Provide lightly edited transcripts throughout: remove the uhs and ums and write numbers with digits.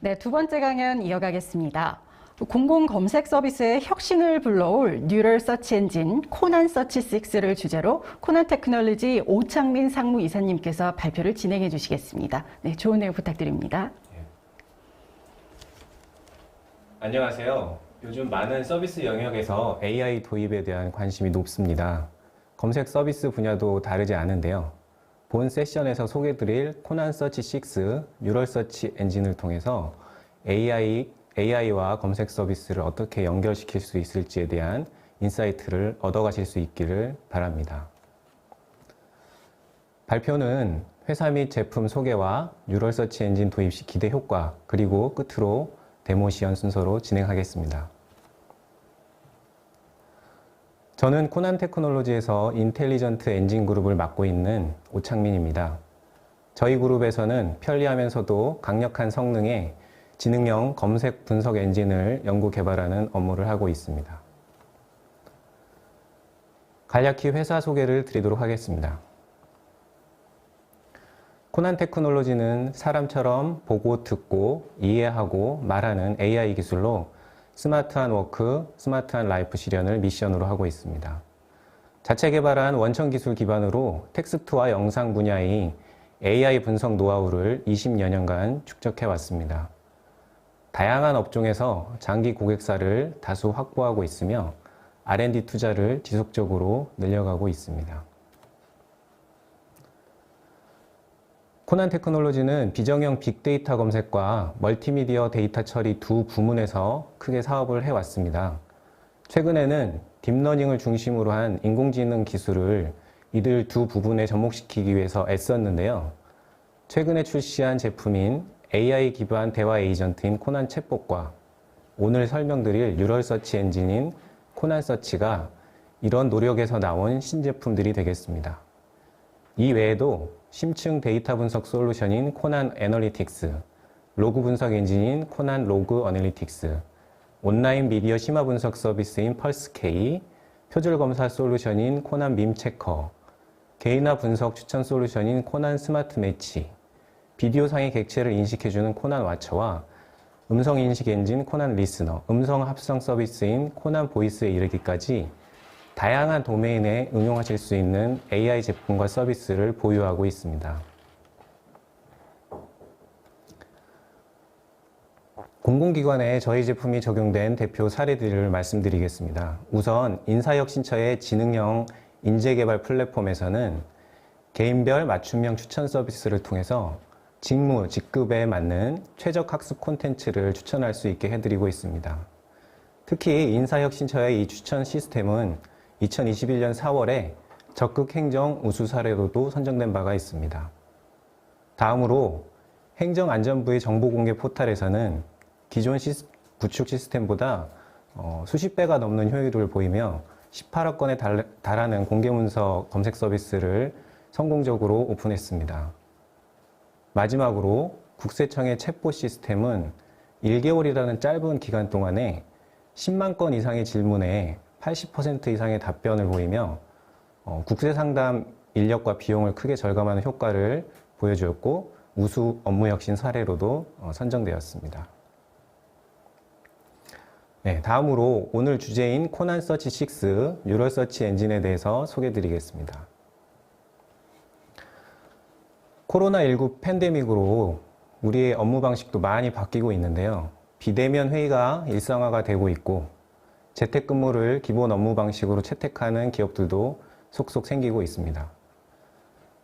네, 두 번째 강연 이어가겠습니다. 공공 검색 서비스의 혁신을 불러올 뉴럴 서치 엔진 코난 서치 6를 주제로 코난 테크놀로지 오창민 상무이사님께서 발표를 진행해 주시겠습니다. 네, 좋은 내용 부탁드립니다. 안녕하세요. 요즘 많은 서비스 영역에서 AI 도입에 대한 관심이 높습니다. 검색 서비스 분야도 다르지 않은데요. 본 세션에서 소개드릴 코난 서치 6 뉴럴 서치 엔진을 통해서 AI와 검색 서비스를 어떻게 연결시킬 수 있을지에 대한 인사이트를 얻어가실 수 있기를 바랍니다. 발표는 회사 및 제품 소개와 뉴럴 서치 엔진 도입 시 기대 효과, 그리고 끝으로 데모 시연 순서로 진행하겠습니다. 저는 코난 테크놀로지에서 인텔리전트 엔진 그룹을 맡고 있는 오창민입니다. 저희 그룹에서는 편리하면서도 강력한 성능의 지능형 검색 분석 엔진을 연구 개발하는 업무를 하고 있습니다. 간략히 회사 소개를 드리도록 하겠습니다. 코난 테크놀로지는 사람처럼 보고 듣고 이해하고 말하는 AI 기술로 스마트한 워크, 스마트한 라이프 실현을 미션으로 하고 있습니다. 자체 개발한 원천 기술 기반으로 텍스트와 영상 분야의 AI 분석 노하우를 20여 년간 축적해 왔습니다. 다양한 업종에서 장기 고객사를 다수 확보하고 있으며 R&D 투자를 지속적으로 늘려가고 있습니다. 코난 테크놀로지는 비정형 빅데이터 검색과 멀티미디어 데이터 처리 두 부문에서 크게 사업을 해왔습니다. 최근에는 딥러닝을 중심으로 한 인공지능 기술을 이들 두 부분에 접목시키기 위해서 애썼는데요. 최근에 출시한 제품인 AI 기반 대화 에이전트인 코난 챗봇과 오늘 설명드릴 뉴럴 서치 엔진인 코난 서치가 이런 노력에서 나온 신제품들이 되겠습니다. 이 외에도 심층 데이터 분석 솔루션인 코난 애널리틱스, 로그 분석 엔진인 코난 로그 어널리틱스, 온라인 미디어 심화 분석 서비스인 펄스K, 표절 검사 솔루션인 코난 밈 체커, 개인화 분석 추천 솔루션인 코난 스마트 매치, 비디오상의 객체를 인식해주는 코난 와처와 음성 인식 엔진 코난 리스너, 음성 합성 서비스인 코난 보이스에 이르기까지 다양한 도메인에 응용하실 수 있는 AI 제품과 서비스를 보유하고 있습니다. 공공기관에 저희 제품이 적용된 대표 사례들을 말씀드리겠습니다. 우선 인사혁신처의 지능형 인재개발 플랫폼에서는 개인별 맞춤형 추천 서비스를 통해서 직무, 직급에 맞는 최적 학습 콘텐츠를 추천할 수 있게 해드리고 있습니다. 특히 인사혁신처의 이 추천 시스템은 2021년 4월에 적극 행정 우수 사례로도 선정된 바가 있습니다. 다음으로 행정안전부의 정보공개 포탈에서는 기존 구축 시스템보다 수십 배가 넘는 효율을 보이며 18억 건에 달하는 공개문서 검색 서비스를 성공적으로 오픈했습니다. 마지막으로 국세청의 챗봇 시스템은 1개월이라는 짧은 기간 동안에 10만 건 이상의 질문에 80% 이상의 답변을 보이며 국세 상담 인력과 비용을 크게 절감하는 효과를 보여주었고 우수 업무 혁신 사례로도 선정되었습니다. 네, 다음으로 오늘 주제인 코난 서치 6 뉴럴 서치 엔진에 대해서 소개드리겠습니다. 코로나19 팬데믹으로 우리의 업무 방식도 많이 바뀌고 있는데요. 비대면 회의가 일상화가 되고 있고 재택근무를 기본 업무 방식으로 채택하는 기업들도 속속 생기고 있습니다.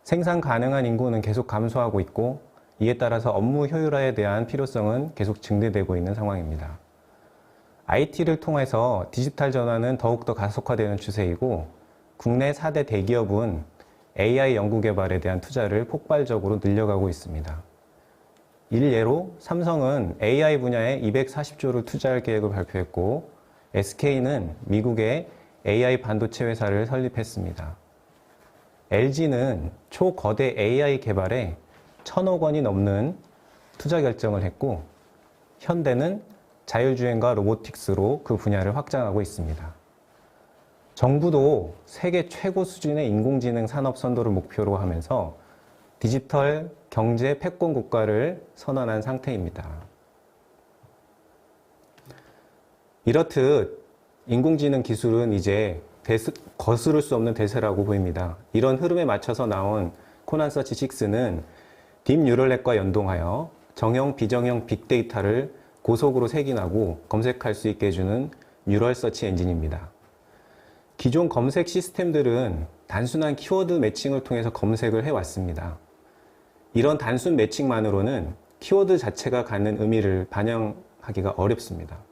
생산 가능한 인구는 계속 감소하고 있고 이에 따라서 업무 효율화에 대한 필요성은 계속 증대되고 있는 상황입니다. IT를 통해서 디지털 전환은 더욱더 가속화되는 추세이고 국내 4대 대기업은 AI 연구 개발에 대한 투자를 폭발적으로 늘려가고 있습니다. 일례로 삼성은 AI 분야에 240조를 투자할 계획을 발표했고 SK는 미국의 AI 반도체 회사를 설립했습니다. LG는 초거대 AI 개발에 1,000억 원이 넘는 투자 결정을 했고 현대는 자율주행과 로보틱스로 그 분야를 확장하고 있습니다. 정부도 세계 최고 수준의 인공지능 산업 선도를 목표로 하면서 디지털 경제 패권 국가를 선언한 상태입니다. 이렇듯 인공지능 기술은 이제 거스를 수 없는 대세라고 보입니다. 이런 흐름에 맞춰서 나온 코난 서치 6는 딥 뉴럴넷과 연동하여 정형, 비정형 빅데이터를 고속으로 색인하고 검색할 수 있게 해주는 뉴럴 서치 엔진입니다. 기존 검색 시스템들은 단순한 키워드 매칭을 통해서 검색을 해왔습니다. 이런 단순 매칭만으로는 키워드 자체가 갖는 의미를 반영하기가 어렵습니다.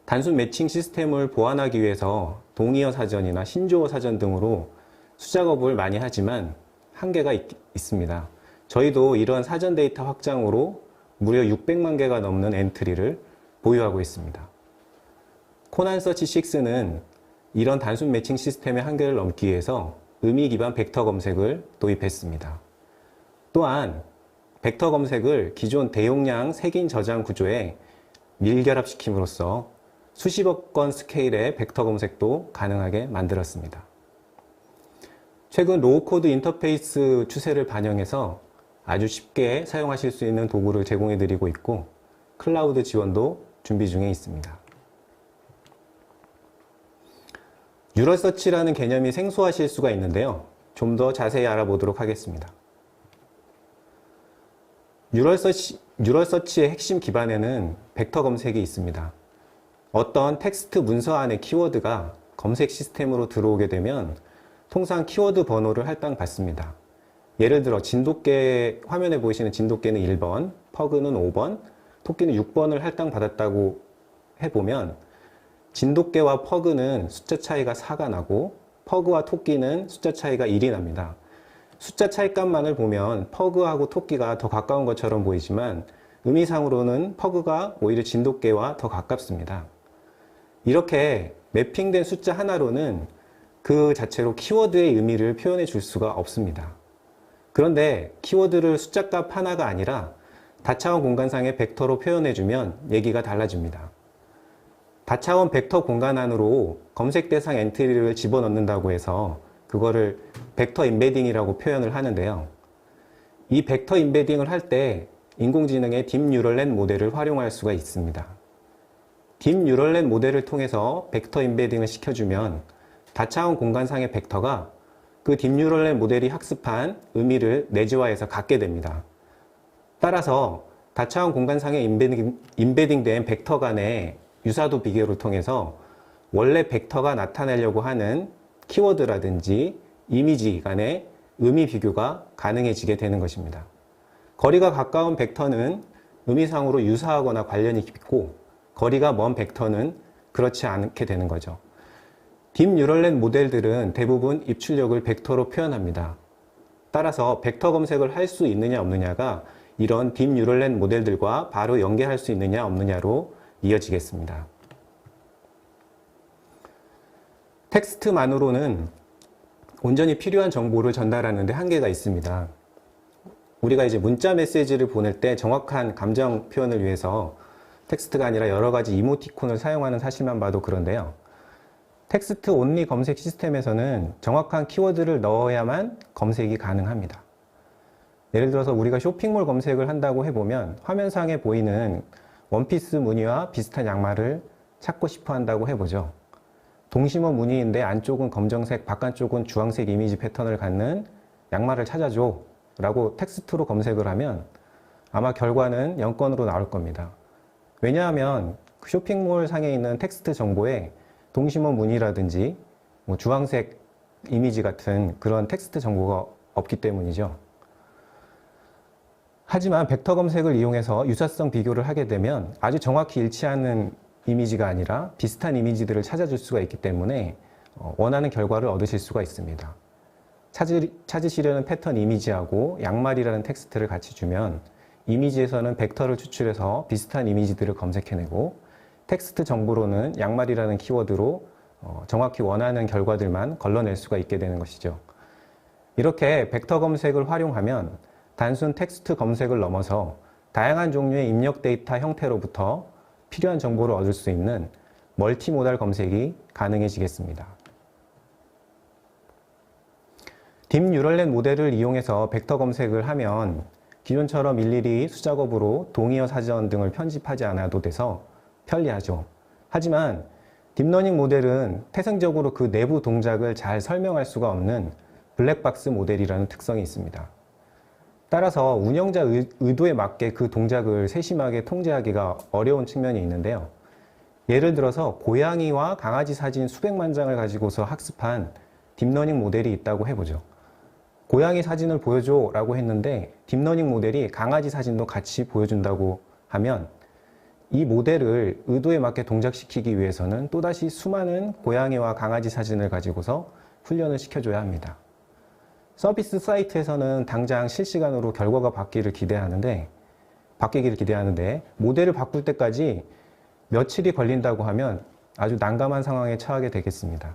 단순 매칭 시스템을 보완하기 위해서 동의어 사전이나 신조어 사전 등으로 수작업을 많이 하지만 한계가 있습니다. 저희도 이런 사전 데이터 확장으로 무려 600만 개가 넘는 엔트리를 보유하고 있습니다. 코난 서치 6는 이런 단순 매칭 시스템의 한계를 넘기 위해서 의미 기반 벡터 검색을 도입했습니다. 또한 벡터 검색을 기존 대용량 색인 저장 구조에 밀결합시킴으로써 수십억 건 스케일의 벡터 검색도 가능하게 만들었습니다. 최근 로우코드 인터페이스 추세를 반영해서 아주 쉽게 사용하실 수 있는 도구를 제공해 드리고 있고 클라우드 지원도 준비 중에 있습니다. 뉴럴 서치라는 개념이 생소하실 수가 있는데요. 좀 더 자세히 알아보도록 하겠습니다. 뉴럴 서치의 핵심 기반에는 벡터 검색이 있습니다. 어떤 텍스트 문서 안의 키워드가 검색 시스템으로 들어오게 되면 통상 키워드 번호를 할당받습니다. 예를 들어 진돗개, 화면에 보이시는 진돗개는 1번, 퍼그는 5번, 토끼는 6번을 할당받았다고 해보면 진돗개와 퍼그는 숫자 차이가 4가 나고 퍼그와 토끼는 숫자 차이가 1이 납니다. 숫자 차이값만을 보면 퍼그하고 토끼가 더 가까운 것처럼 보이지만 의미상으로는 퍼그가 오히려 진돗개와 더 가깝습니다. 이렇게 매핑된 숫자 하나로는 그 자체로 키워드의 의미를 표현해 줄 수가 없습니다. 그런데 키워드를 숫자값 하나가 아니라 다차원 공간상의 벡터로 표현해 주면 얘기가 달라집니다. 다차원 벡터 공간 안으로 검색 대상 엔트리를 집어넣는다고 해서 그거를 벡터 임베딩이라고 표현을 하는데요. 이 벡터 임베딩을 할 때 인공지능의 딥 뉴럴넷 모델을 활용할 수가 있습니다. 딥 뉴럴넷 모델을 통해서 벡터 임베딩을 시켜주면 다차원 공간상의 벡터가 그 딥 뉴럴넷 모델이 학습한 의미를 내재화해서 갖게 됩니다. 따라서 다차원 공간상에 임베딩된 벡터 간의 유사도 비교를 통해서 원래 벡터가 나타내려고 하는 키워드라든지 이미지 간의 의미 비교가 가능해지게 되는 것입니다. 거리가 가까운 벡터는 의미상으로 유사하거나 관련이 깊고 거리가 먼 벡터는 그렇지 않게 되는 거죠. 딥 뉴럴넷 모델들은 대부분 입출력을 벡터로 표현합니다. 따라서 벡터 검색을 할 수 있느냐 없느냐가 이런 딥 뉴럴넷 모델들과 바로 연계할 수 있느냐 없느냐로 이어지겠습니다. 텍스트만으로는 온전히 필요한 정보를 전달하는 데 한계가 있습니다. 우리가 이제 문자 메시지를 보낼 때 정확한 감정 표현을 위해서 텍스트가 아니라 여러 가지 이모티콘을 사용하는 사실만 봐도 그런데요. 텍스트 온리 검색 시스템에서는 정확한 키워드를 넣어야만 검색이 가능합니다. 예를 들어서 우리가 쇼핑몰 검색을 한다고 해보면 화면상에 보이는 원피스 무늬와 비슷한 양말을 찾고 싶어 한다고 해보죠. 동심원 무늬인데 안쪽은 검정색, 바깥쪽은 주황색 이미지 패턴을 갖는 양말을 찾아줘 라고 텍스트로 검색을 하면 아마 결과는 0건으로 나올 겁니다. 왜냐하면 쇼핑몰 상에 있는 텍스트 정보에 동심원 무늬라든지 주황색 이미지 같은 그런 텍스트 정보가 없기 때문이죠. 하지만 벡터 검색을 이용해서 유사성 비교를 하게 되면 아주 정확히 일치하는 이미지가 아니라 비슷한 이미지들을 찾아줄 수가 있기 때문에 원하는 결과를 얻으실 수가 있습니다. 찾으시려는 패턴 이미지하고 양말이라는 텍스트를 같이 주면 이미지에서는 벡터를 추출해서 비슷한 이미지들을 검색해내고 텍스트 정보로는 양말이라는 키워드로 정확히 원하는 결과들만 걸러낼 수가 있게 되는 것이죠. 이렇게 벡터 검색을 활용하면 단순 텍스트 검색을 넘어서 다양한 종류의 입력 데이터 형태로부터 필요한 정보를 얻을 수 있는 멀티모달 검색이 가능해지겠습니다. 딥 뉴럴넷 모델을 이용해서 벡터 검색을 하면 기존처럼 일일이 수작업으로 동의어 사전 등을 편집하지 않아도 돼서 편리하죠. 하지만 딥러닝 모델은 태생적으로 그 내부 동작을 잘 설명할 수가 없는 블랙박스 모델이라는 특성이 있습니다. 따라서 운영자 의도에 맞게 그 동작을 세심하게 통제하기가 어려운 측면이 있는데요. 예를 들어서 고양이와 강아지 사진 수백만 장을 가지고서 학습한 딥러닝 모델이 있다고 해보죠. 고양이 사진을 보여줘 라고 했는데 딥러닝 모델이 강아지 사진도 같이 보여준다고 하면 이 모델을 의도에 맞게 동작시키기 위해서는 또다시 수많은 고양이와 강아지 사진을 가지고서 훈련을 시켜줘야 합니다. 서비스 사이트에서는 당장 실시간으로 결과가 바뀌기를 기대하는데 모델을 바꿀 때까지 며칠이 걸린다고 하면 아주 난감한 상황에 처하게 되겠습니다.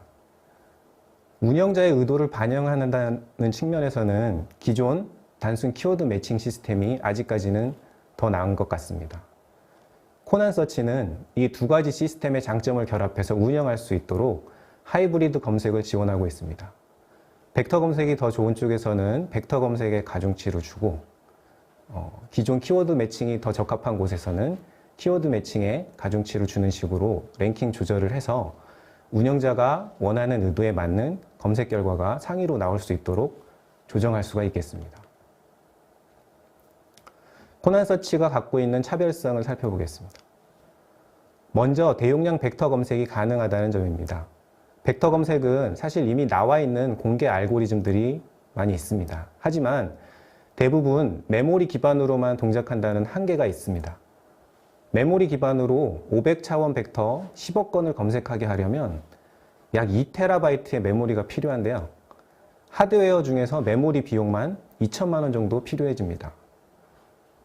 운영자의 의도를 반영한다는 측면에서는 기존 단순 키워드 매칭 시스템이 아직까지는 더 나은 것 같습니다. 코난 서치는 이 두 가지 시스템의 장점을 결합해서 운영할 수 있도록 하이브리드 검색을 지원하고 있습니다. 벡터 검색이 더 좋은 쪽에서는 벡터 검색에 가중치를 주고 기존 키워드 매칭이 더 적합한 곳에서는 키워드 매칭에 가중치를 주는 식으로 랭킹 조절을 해서 운영자가 원하는 의도에 맞는 검색 결과가 상위로 나올 수 있도록 조정할 수가 있겠습니다. 코난 서치가 갖고 있는 차별성을 살펴보겠습니다. 먼저 대용량 벡터 검색이 가능하다는 점입니다. 벡터 검색은 사실 이미 나와 있는 공개 알고리즘들이 많이 있습니다. 하지만 대부분 메모리 기반으로만 동작한다는 한계가 있습니다. 메모리 기반으로 500차원 벡터 10억 건을 검색하게 하려면 약 2TB의 메모리가 필요한데요. 하드웨어 중에서 메모리 비용만 2천만 원 정도 필요해집니다.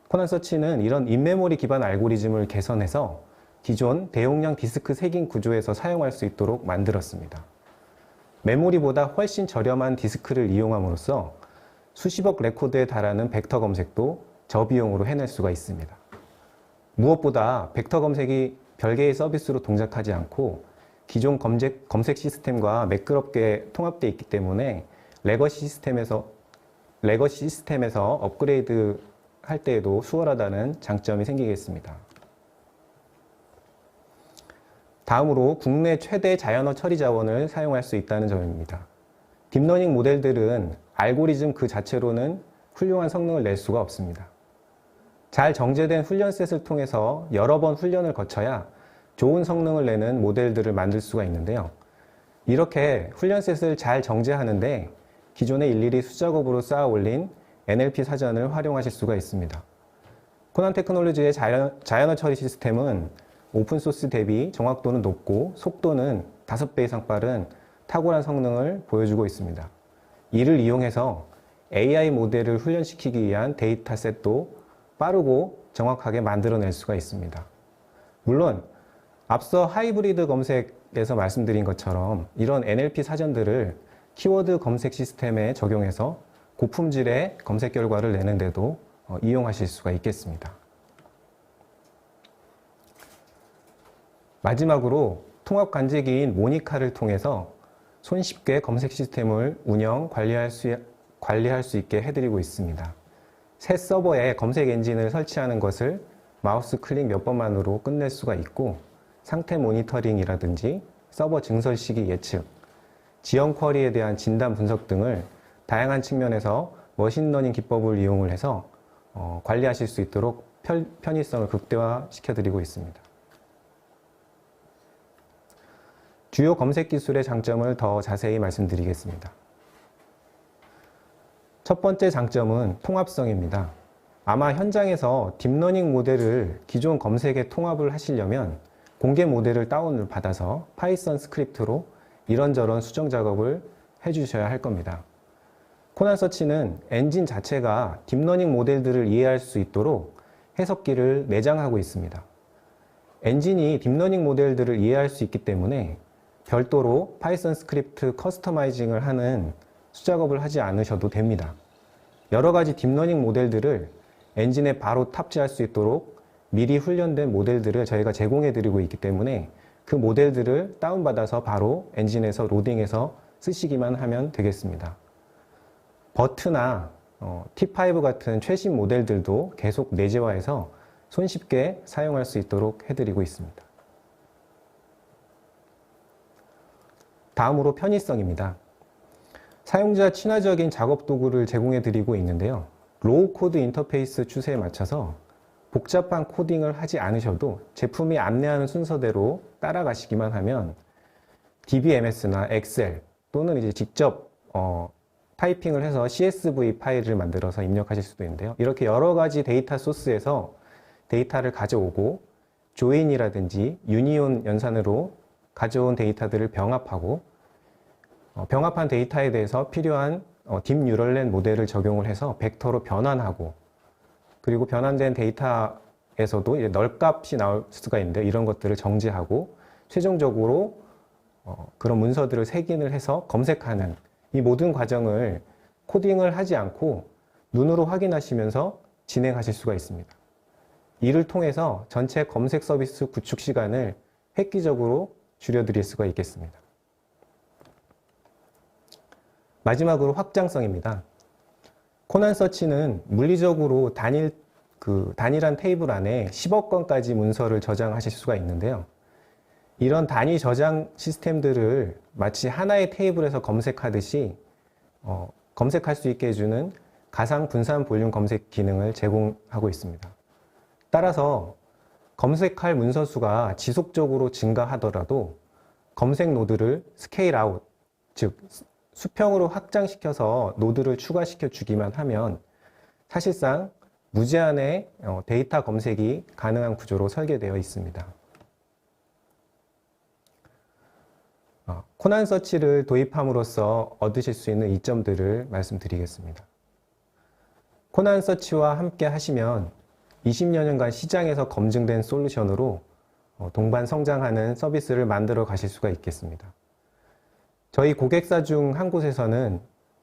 코난 서치는 이런 인메모리 기반 알고리즘을 개선해서 기존 대용량 디스크 색인 구조에서 사용할 수 있도록 만들었습니다. 메모리보다 훨씬 저렴한 디스크를 이용함으로써 수십억 레코드에 달하는 벡터 검색도 저비용으로 해낼 수가 있습니다. 무엇보다 벡터 검색이 별개의 서비스로 동작하지 않고 기존 검색 시스템과 매끄럽게 통합되어 있기 때문에 레거시 시스템에서 업그레이드 할 때에도 수월하다는 장점이 생기겠습니다. 다음으로 국내 최대 자연어 처리 자원을 사용할 수 있다는 점입니다. 딥러닝 모델들은 알고리즘 그 자체로는 훌륭한 성능을 낼 수가 없습니다. 잘 정제된 훈련셋을 통해서 여러 번 훈련을 거쳐야 좋은 성능을 내는 모델들을 만들 수가 있는데요. 이렇게 훈련셋을 잘 정제하는데 기존에 일일이 수작업으로 쌓아 올린 NLP 사전을 활용하실 수가 있습니다. 코난 테크놀로지의 자연어 처리 시스템은 오픈소스 대비 정확도는 높고 속도는 5배 이상 빠른 탁월한 성능을 보여주고 있습니다. 이를 이용해서 AI 모델을 훈련시키기 위한 데이터셋도 빠르고 정확하게 만들어낼 수가 있습니다. 물론 앞서 하이브리드 검색에서 말씀드린 것처럼 이런 NLP 사전들을 키워드 검색 시스템에 적용해서 고품질의 검색 결과를 내는데도 이용하실 수가 있겠습니다. 마지막으로 통합 관제기인 모니카를 통해서 손쉽게 검색 시스템을 운영, 관리할 수 있게 해드리고 있습니다. 새 서버에 검색 엔진을 설치하는 것을 마우스 클릭 몇 번만으로 끝낼 수가 있고 상태 모니터링이라든지 서버 증설 시기 예측, 지연 쿼리에 대한 진단 분석 등을 다양한 측면에서 머신러닝 기법을 이용을 해서 관리하실 수 있도록 편의성을 극대화시켜드리고 있습니다. 주요 검색 기술의 장점을 더 자세히 말씀드리겠습니다. 첫 번째 장점은 통합성입니다. 아마 현장에서 딥러닝 모델을 기존 검색에 통합을 하시려면 공개 모델을 다운을 받아서 파이썬 스크립트로 이런저런 수정 작업을 해주셔야 할 겁니다. 코난 서치는 엔진 자체가 딥러닝 모델들을 이해할 수 있도록 해석기를 내장하고 있습니다. 엔진이 딥러닝 모델들을 이해할 수 있기 때문에 별도로 파이썬 스크립트 커스터마이징을 하는 수작업을 하지 않으셔도 됩니다. 여러 가지 딥러닝 모델들을 엔진에 바로 탑재할 수 있도록 미리 훈련된 모델들을 저희가 제공해 드리고 있기 때문에 그 모델들을 다운받아서 바로 엔진에서 로딩해서 쓰시기만 하면 되겠습니다. 버트나 T5 같은 최신 모델들도 계속 내재화해서 손쉽게 사용할 수 있도록 해드리고 있습니다. 다음으로 편의성입니다. 사용자 친화적인 작업 도구를 제공해 드리고 있는데요. 로우 코드 인터페이스 추세에 맞춰서 복잡한 코딩을 하지 않으셔도 제품이 안내하는 순서대로 따라가시기만 하면 DBMS나 엑셀 또는 이제 직접 타이핑을 해서 CSV 파일을 만들어서 입력하실 수도 있는데요. 이렇게 여러 가지 데이터 소스에서 데이터를 가져오고 조인이라든지 유니온 연산으로 가져온 데이터들을 병합하고 병합한 데이터에 대해서 필요한 딥 뉴럴넷 모델을 적용을 해서 벡터로 변환하고 그리고 변환된 데이터에서도 이제 널값이 나올 수가 있는데 이런 것들을 정지하고 최종적으로 그런 문서들을 색인을 해서 검색하는 이 모든 과정을 코딩을 하지 않고 눈으로 확인하시면서 진행하실 수가 있습니다. 이를 통해서 전체 검색 서비스 구축 시간을 획기적으로 줄여드릴 수가 있겠습니다. 마지막으로 확장성입니다. 코난 서치는 물리적으로 단일한 테이블 안에 10억 건까지 문서를 저장하실 수가 있는데요. 이런 단위 저장 시스템들을 마치 하나의 테이블에서 검색하듯이 검색할 수 있게 해주는 가상 분산 볼륨 검색 기능을 제공하고 있습니다. 따라서 검색할 문서 수가 지속적으로 증가하더라도 검색 노드를 스케일 아웃, 즉 수평으로 확장시켜서 노드를 추가시켜 주기만 하면 사실상 무제한의 데이터 검색이 가능한 구조로 설계되어 있습니다. 코난 서치를 도입함으로써 얻으실 수 있는 이점들을 말씀드리겠습니다. 코난 서치와 함께 하시면 20여 년간 시장에서 검증된 솔루션으로 동반 성장하는 서비스를 만들어 가실 수가 있겠습니다. 저희 고객사 중 한 곳에서는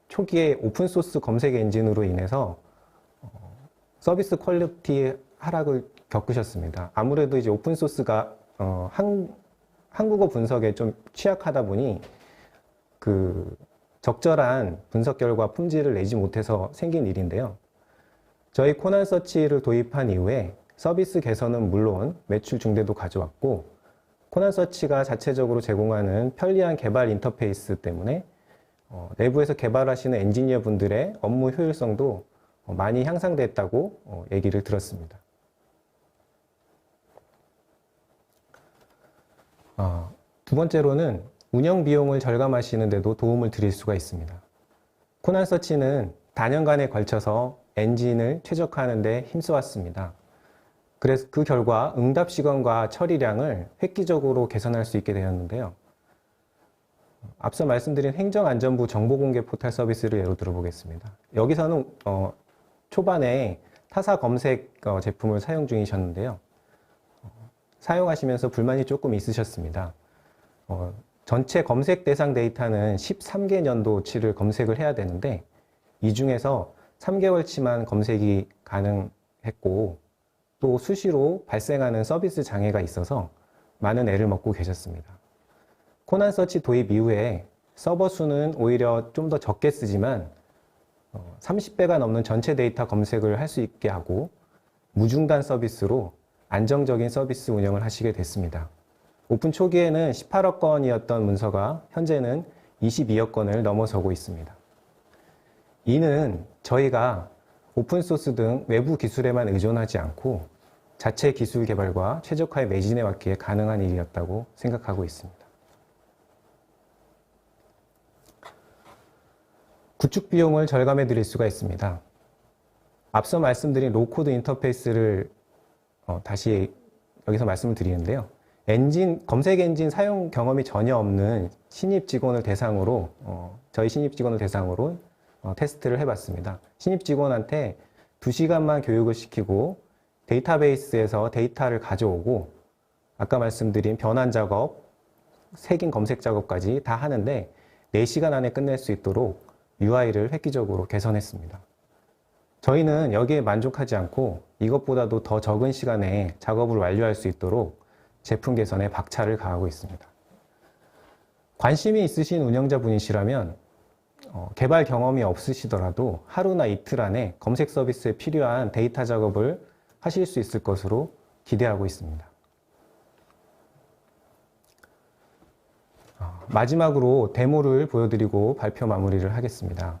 초기에 오픈소스 검색 엔진으로 인해서 서비스 퀄리티 하락을 겪으셨습니다. 아무래도 이제 오픈소스가 한국어 분석에 좀 취약하다 보니 그 적절한 분석 결과 품질을 내지 못해서 생긴 일인데요. 저희 코난 서치를 도입한 이후에 서비스 개선은 물론 매출 증대도 가져왔고 코난 서치가 자체적으로 제공하는 편리한 개발 인터페이스 때문에 내부에서 개발하시는 엔지니어 분들의 업무 효율성도 많이 향상됐다고 얘기를 들었습니다. 두 번째로는 운영 비용을 절감하시는 데도 도움을 드릴 수가 있습니다. 코난 서치는 다년간에 걸쳐서 엔진을 최적화하는 데 힘써왔습니다. 그래서 그 결과 응답 시간과 처리량을 획기적으로 개선할 수 있게 되었는데요. 앞서 말씀드린 행정안전부 정보공개 포털 서비스를 예로 들어보겠습니다. 여기서는 초반에 타사 검색 제품을 사용 중이셨는데요. 사용하시면서 불만이 조금 있으셨습니다. 전체 검색 대상 데이터는 13개 년도치를 검색을 해야 되는데 이 중에서 3개월치만 검색이 가능했고 또 수시로 발생하는 서비스 장애가 있어서 많은 애를 먹고 계셨습니다. 코난 서치 도입 이후에 서버 수는 오히려 좀 더 적게 쓰지만 30배가 넘는 전체 데이터 검색을 할 수 있게 하고 무중단 서비스로 안정적인 서비스 운영을 하시게 됐습니다. 오픈 초기에는 18억 건이었던 문서가 현재는 22억 건을 넘어서고 있습니다. 이는 저희가 오픈소스 등 외부 기술에만 의존하지 않고 자체 기술 개발과 최적화에 매진해 왔기에 가능한 일이었다고 생각하고 있습니다. 구축 비용을 절감해 드릴 수가 있습니다. 앞서 말씀드린 로코드 인터페이스를 다시 여기서 말씀을 드리는데요. 검색 엔진 사용 경험이 전혀 없는 신입 직원을 대상으로 저희 신입 직원을 대상으로 테스트를 해봤습니다. 신입 직원한테 2시간만 교육을 시키고 데이터베이스에서 데이터를 가져오고 아까 말씀드린 변환 작업, 색인 검색 작업까지 다 하는데 4시간 안에 끝낼 수 있도록 UI를 획기적으로 개선했습니다. 저희는 여기에 만족하지 않고 이것보다도 더 적은 시간에 작업을 완료할 수 있도록 제품 개선에 박차를 가하고 있습니다. 관심이 있으신 운영자분이시라면 개발 경험이 없으시더라도 하루나 이틀 안에 검색 서비스에 필요한 데이터 작업을 하실 수 있을 것으로 기대하고 있습니다. 마지막으로 데모를 보여드리고 발표 마무리를 하겠습니다.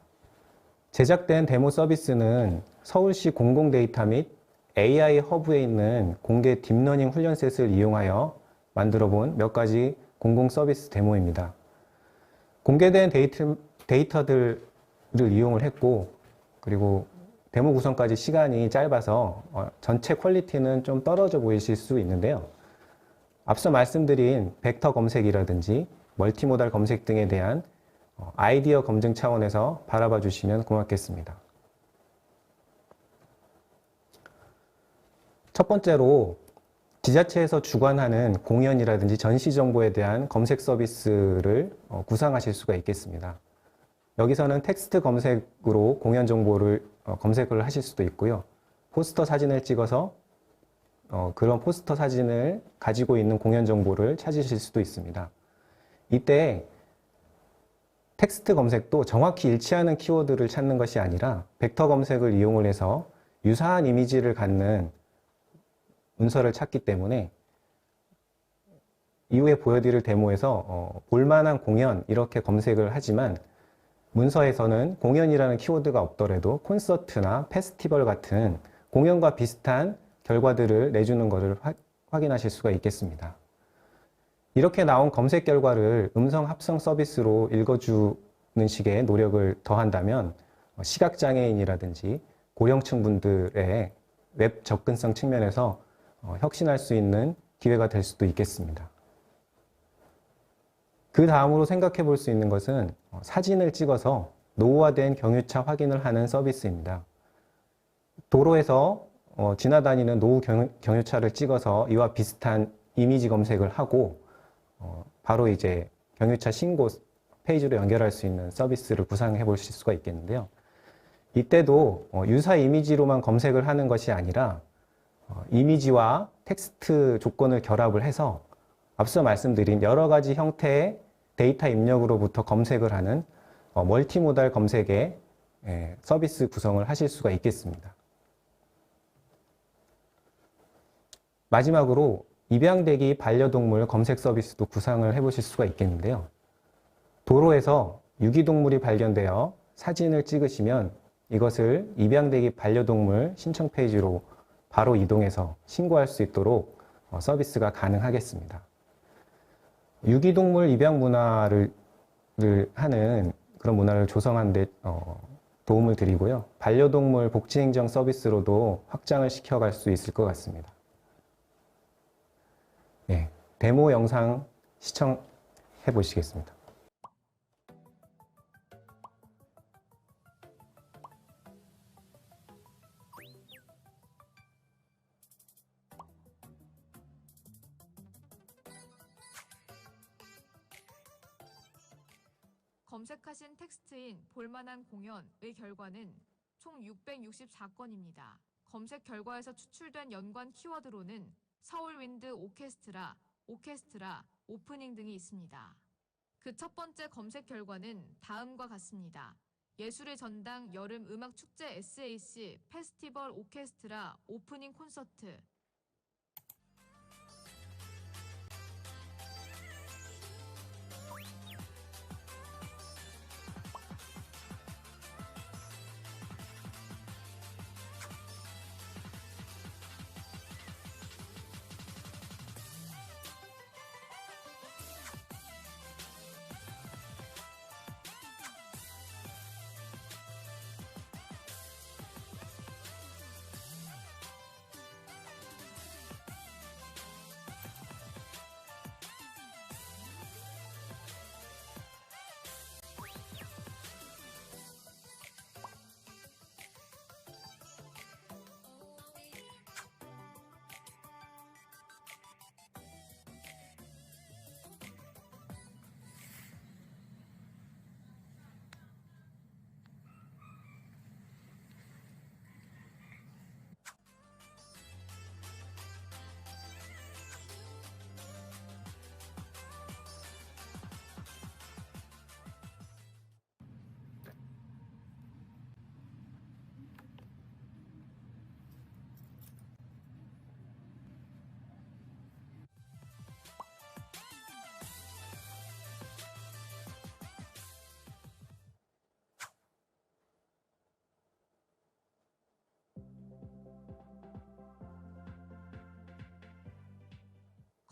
제작된 데모 서비스는 서울시 공공데이터 및 AI 허브에 있는 공개 딥러닝 훈련셋을 이용하여 만들어 본 몇 가지 공공 서비스 데모입니다. 공개된 데이터들을 이용을 했고, 그리고 데모 구성까지 시간이 짧아서 전체 퀄리티는 좀 떨어져 보이실 수 있는데요. 앞서 말씀드린 벡터 검색이라든지 멀티모달 검색 등에 대한 아이디어 검증 차원에서 바라봐 주시면 고맙겠습니다. 첫 번째로 지자체에서 주관하는 공연이라든지 전시 정보에 대한 검색 서비스를 구상하실 수가 있겠습니다. 여기서는 텍스트 검색으로 공연 정보를 검색을 하실 수도 있고요. 포스터 사진을 찍어서 그런 포스터 사진을 가지고 있는 공연 정보를 찾으실 수도 있습니다. 이때 텍스트 검색도 정확히 일치하는 키워드를 찾는 것이 아니라 벡터 검색을 이용을 해서 유사한 이미지를 갖는 문서를 찾기 때문에 이후에 보여드릴 데모에서 볼만한 공연 이렇게 검색을 하지만 문서에서는 공연이라는 키워드가 없더라도 콘서트나 페스티벌 같은 공연과 비슷한 결과들을 내주는 것을 확인하실 수가 있겠습니다. 이렇게 나온 검색 결과를 음성 합성 서비스로 읽어주는 식의 노력을 더한다면 시각장애인이라든지 고령층 분들의 웹 접근성 측면에서 혁신할 수 있는 기회가 될 수도 있겠습니다. 그 다음으로 생각해 볼 수 있는 것은 사진을 찍어서 노후화된 경유차 확인을 하는 서비스입니다. 도로에서 지나다니는 노후 경유차를 찍어서 이와 비슷한 이미지 검색을 하고 바로 이제 경유차 신고 페이지로 연결할 수 있는 서비스를 구상해 보실 수가 있겠는데요. 이때도 유사 이미지로만 검색을 하는 것이 아니라 이미지와 텍스트 조건을 결합을 해서 앞서 말씀드린 여러 가지 형태의 데이터 입력으로부터 검색을 하는 멀티모달 검색의 서비스 구성을 하실 수가 있겠습니다. 마지막으로 입양대기 반려동물 검색 서비스도 구상을 해보실 수가 있겠는데요. 도로에서 유기동물이 발견되어 사진을 찍으시면 이것을 입양대기 반려동물 신청 페이지로 바로 이동해서 신고할 수 있도록 서비스가 가능하겠습니다. 유기동물 입양 문화를 하는 그런 문화를 조성하는 데 도움을 드리고요. 반려동물 복지행정 서비스로도 확장을 시켜갈 수 있을 것 같습니다. 네, 데모 영상 시청해 보시겠습니다. 검색하신 텍스트인 볼만한 공연의 결과는 총 664건입니다. 검색 결과에서 추출된 연관 키워드로는 서울윈드 오케스트라, 오프닝 등이 있습니다. 그 첫 번째 검색 결과는 다음과 같습니다. 예술의 전당 여름 음악 축제 SAC 페스티벌 오케스트라 오프닝 콘서트.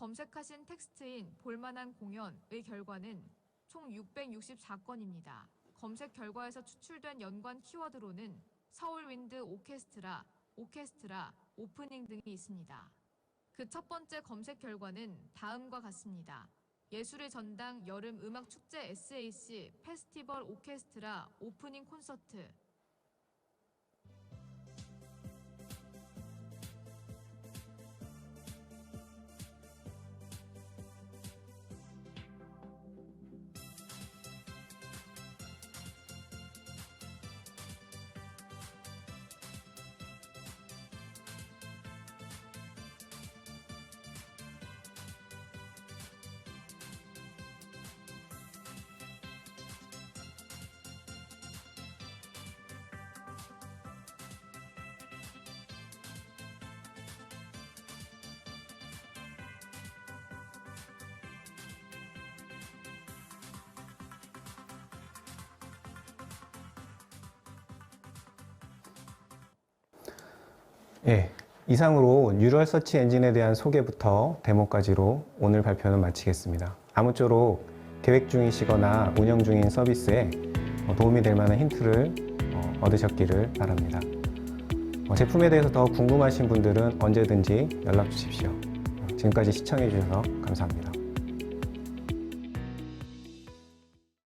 검색하신 텍스트인 볼만한 공연의 결과는 총 664건입니다. 검색 결과에서 추출된 연관 키워드로는 서울윈드 오케스트라, 오프닝 등이 있습니다. 그 첫 번째 검색 결과는 다음과 같습니다. 예술의 전당 여름 음악 축제 SAC 페스티벌 오케스트라 오프닝 콘서트. 예, 이상으로 뉴럴 서치 엔진에 대한 소개부터 데모까지로 오늘 발표는 마치겠습니다. 아무쪼록 계획 중이시거나 운영 중인 서비스에 도움이 될 만한 힌트를 얻으셨기를 바랍니다. 제품에 대해서 더 궁금하신 분들은 언제든지 연락 주십시오. 지금까지 시청해 주셔서 감사합니다.